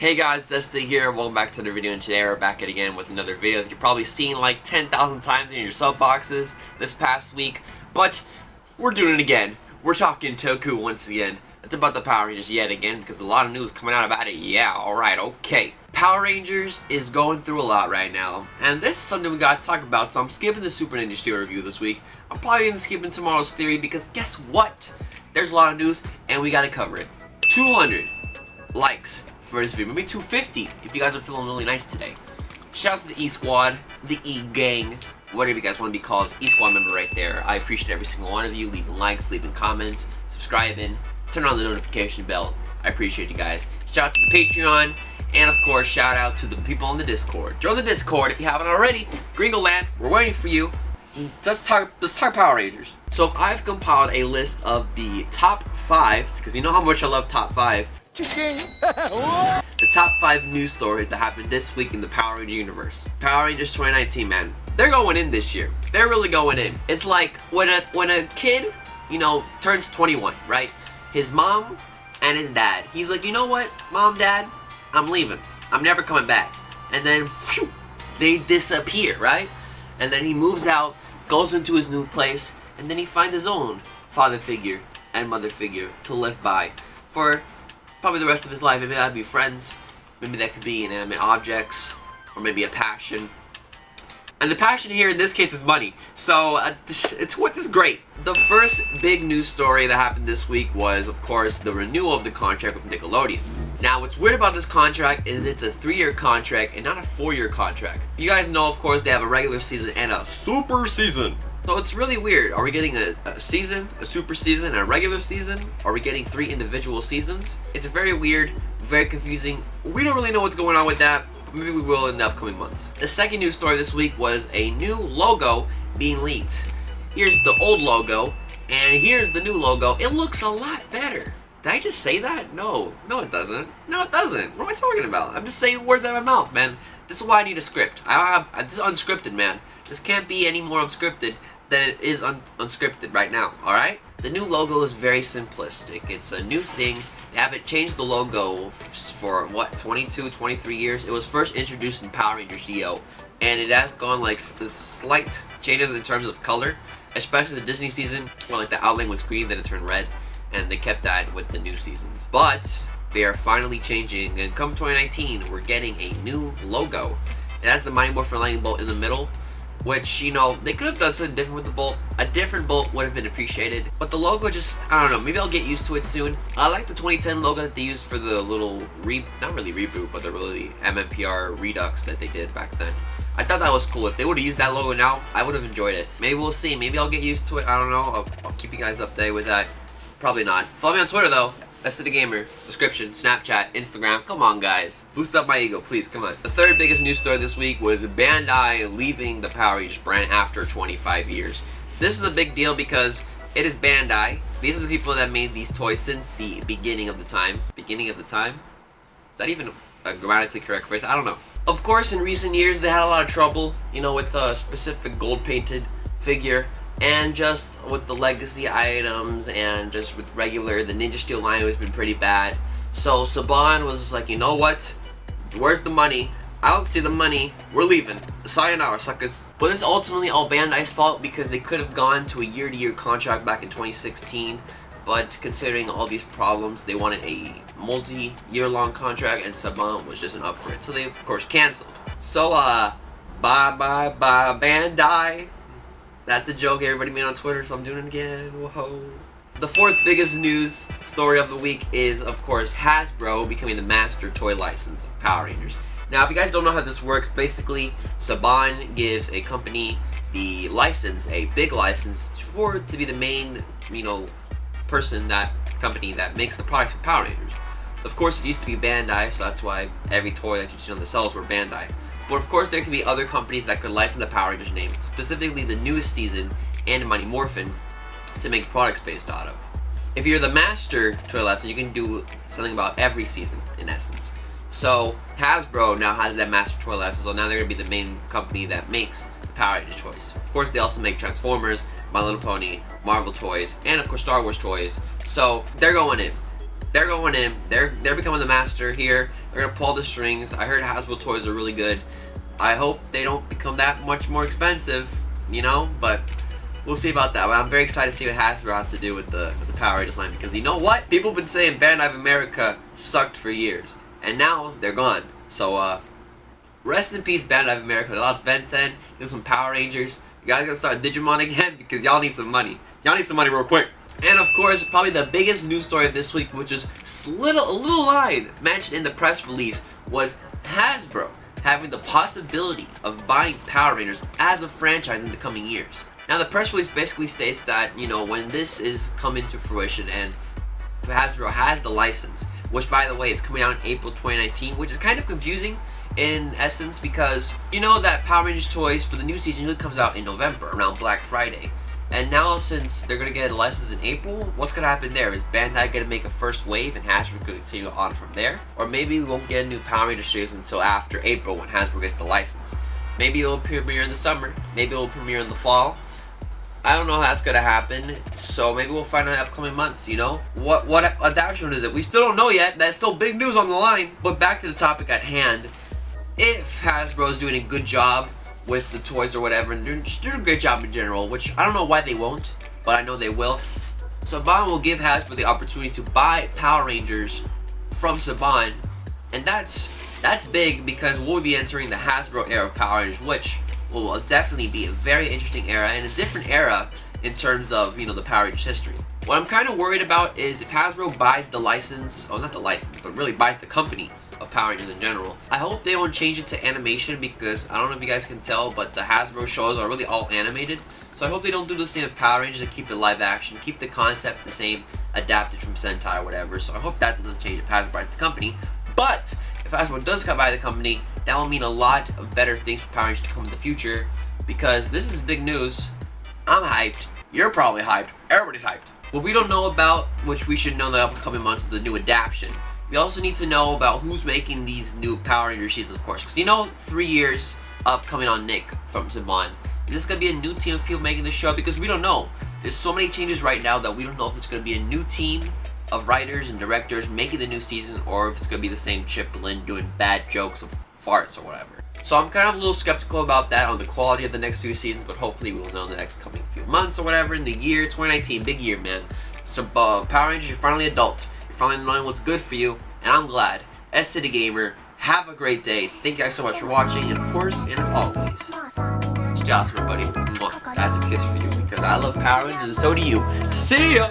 Hey guys, Este here. Welcome back to the video, and today we're back at again with another video that you've probably seen like 10,000 times in your sub boxes this past week, but we're doing it again. We're talking Toku once again. It's about the Power Rangers yet again because a lot of news coming out about it. Yeah, alright, okay. Power Rangers is going through a lot right now, and this is something we gotta talk about, so I'm skipping the Super Ninja Steel review this week. I'm probably even skipping tomorrow's theory because guess what? There's a lot of news and we gotta cover it. 200 likes for this video, maybe 250 if you guys are feeling really nice today. Shout out to the E Squad, the E Gang, whatever you guys want to be called, E Squad member right there. I appreciate every single one of you leaving likes, leaving comments, subscribing, turn on the notification bell. I appreciate you guys. Shout out to the Patreon, and of course shout out to the people on the Discord. Join the Discord if you haven't already. Gringoland, we're waiting for you. Let's talk Power Rangers. So I've compiled a list of the top 5, because you know how much I love top 5. The top 5 news stories that happened this week in the Power Ranger universe. Power Rangers 2019, man. They're going in this year. They're really going in. It's like when a kid, you know, turns 21, right? His mom and his dad. He's like, you know what, Mom, Dad? I'm leaving. I'm never coming back. And then, phew, they disappear, right? And then he moves out, goes into his new place, and then he finds his own father figure and mother figure to live by for probably the rest of his life. Maybe that'd be friends, maybe that could be inanimate objects, or maybe a passion. And the passion here in this case is money. So it's great. The first big news story that happened this week was, of course, the renewal of the contract with Nickelodeon. Now, what's weird about this contract is it's a 3-year contract and not a 4-year contract. You guys know, of course, they have a regular season and a super season. So it's really weird. Are we getting a season, a super season, and a regular season? Are we getting 3 individual seasons? It's very weird, very confusing. We don't really know what's going on with that, but maybe we will in the upcoming months. The second news story this week was a new logo being leaked. Here's the old logo, and here's the new logo. It looks a lot better. Did I just say that? No it doesn't. No it doesn't. What am I talking about? I'm just saying words out of my mouth, man. This is why I need a script. This is unscripted, man. This can't be any more unscripted than it is unscripted right now, alright? The new logo is very simplistic. It's a new thing. They haven't changed the logo for, what, 22, 23 years? It was first introduced in Power Rangers Zeo, and it has gone like slight changes in terms of color, especially the Disney season, where like the outline was green, then it turned red, and they kept that with the new seasons. But they are finally changing, and come 2019, we're getting a new logo. It has the Mighty Morphin Lightning Bolt in the middle, which, you know, they could have done something different with the bolt. A different bolt would have been appreciated, but the logo just, I don't know, maybe I'll get used to it soon. I like the 2010 logo that they used for the little not really reboot, but the really MMPR redux that they did back then. I thought that was cool. If they would have used that logo now, I would have enjoyed it. Maybe we'll see. Maybe I'll get used to it. I don't know. I'll keep you guys updated with that. Probably not. Follow me on Twitter though. Este the Gamer, description, Snapchat, Instagram. Come on, guys. Boost up my ego, please. Come on. The third biggest news story this week was Bandai leaving the Power Rangers brand after 25 years. This is a big deal because it is Bandai. These are the people that made these toys since the beginning of the time. Beginning of the time? Is that even a grammatically correct phrase? I don't know. Of course, in recent years, they had a lot of trouble, you know, with a specific gold-painted figure. And just with the legacy items and just with the Ninja Steel line has been pretty bad. So Saban was like, you know what? Where's the money? I don't see the money. We're leaving. Sayonara, suckers. But it's ultimately all Bandai's fault because they could have gone to a year-to-year contract back in 2016. But considering all these problems, they wanted a multi-year-long contract and Saban was just up for it. So they, of course, canceled. So, bye Bandai. That's a joke everybody made on Twitter, so I'm doing it again. Whoa. The fourth biggest news story of the week is, of course, Hasbro becoming the master toy license of Power Rangers. Now, if you guys don't know how this works, basically, Saban gives a company the license, a big license, for it to be the main, you know, company that makes the products for Power Rangers. Of course, it used to be Bandai, so that's why every toy that you see on the shelves were Bandai. But of course, there can be other companies that could license the Power Rangers name, specifically the newest season and Mighty Morphin, to make products based out of. If you're the master toy license, you can do something about every season, in essence. So Hasbro now has that master toy license, so now they're going to be the main company that makes the Power Rangers toys. Of course, they also make Transformers, My Little Pony, Marvel toys, and of course Star Wars toys. So they're going in. they're going in. They're becoming the master here. They're gonna pull the strings. I heard Hasbro toys are really good. I hope they don't become that much more expensive, you know, but we'll see about that. But I'm very excited to see what Hasbro has to do with the Power Rangers line, because you know what? People have been saying Bandai of America sucked for years, and now they're gone. So rest in peace, Bandai of America. They lost Ben 10, there's some Power Rangers. You guys gotta start Digimon again because y'all need some money. Y'all need some money real quick. And of course, probably the biggest news story of this week, which is a little line mentioned in the press release, was Hasbro having the possibility of buying Power Rangers as a franchise in the coming years. Now, the press release basically states that, you know, when this is coming to fruition and Hasbro has the license, which by the way is coming out in April 2019, which is kind of confusing in essence because you know that Power Rangers toys for the new season usually comes out in November around Black Friday. And now since they're going to get a license in April, what's going to happen there? Is Bandai going to make a first wave and Hasbro going to continue on from there? Or maybe we won't get a new Power Rangers series until after April when Hasbro gets the license. Maybe it will premiere in the summer. Maybe it will premiere in the fall. I don't know how that's going to happen, so maybe we'll find out in the upcoming months, you know? What adaptation is it? We still don't know yet. That's still big news on the line. But back to the topic at hand. If Hasbro is doing a good job with the toys or whatever, and just doing a great job in general, which I don't know why they won't, but I know they will. Saban will give Hasbro the opportunity to buy Power Rangers from Saban, and that's big because we'll be entering the Hasbro era of Power Rangers, which will definitely be a very interesting era and a different era in terms of, you know, the Power Rangers history. What I'm kind of worried about is if Hasbro buys the license, oh not the license, but really buys the company of Power Rangers in general. I hope they won't change it to animation because I don't know if you guys can tell, but the Hasbro shows are really all animated. So I hope they don't do the same with Power Rangers and keep the live action, keep the concept the same, adapted from Sentai or whatever. So I hope that doesn't change if Hasbro buys the company. But if Hasbro does come by the company, that will mean a lot of better things for Power Rangers to come in the future because this is big news. I'm hyped. You're probably hyped. Everybody's hyped. What we don't know about, which we should know in the upcoming months, is the new adaptation. We also need to know about who's making these new Power Rangers seasons, of course. Because you know, 3 years upcoming on Nick from Saban. Is this going to be a new team of people making the show? Because we don't know. There's so many changes right now that we don't know if it's going to be a new team of writers and directors making the new season or if it's going to be the same Chip Lynn doing bad jokes of farts or whatever. So I'm kind of a little skeptical about that on the quality of the next few seasons, but hopefully we'll know in the next coming few months or whatever in the year 2019. Big year, man. So Power Rangers, you're finally adult. You're finally knowing what's good for you, and I'm glad. Este the Gamer, have a great day. Thank you guys so much for watching, and of course, and as always, stay awesome, everybody. That's a kiss for you because I love Power Rangers and so do you. See ya!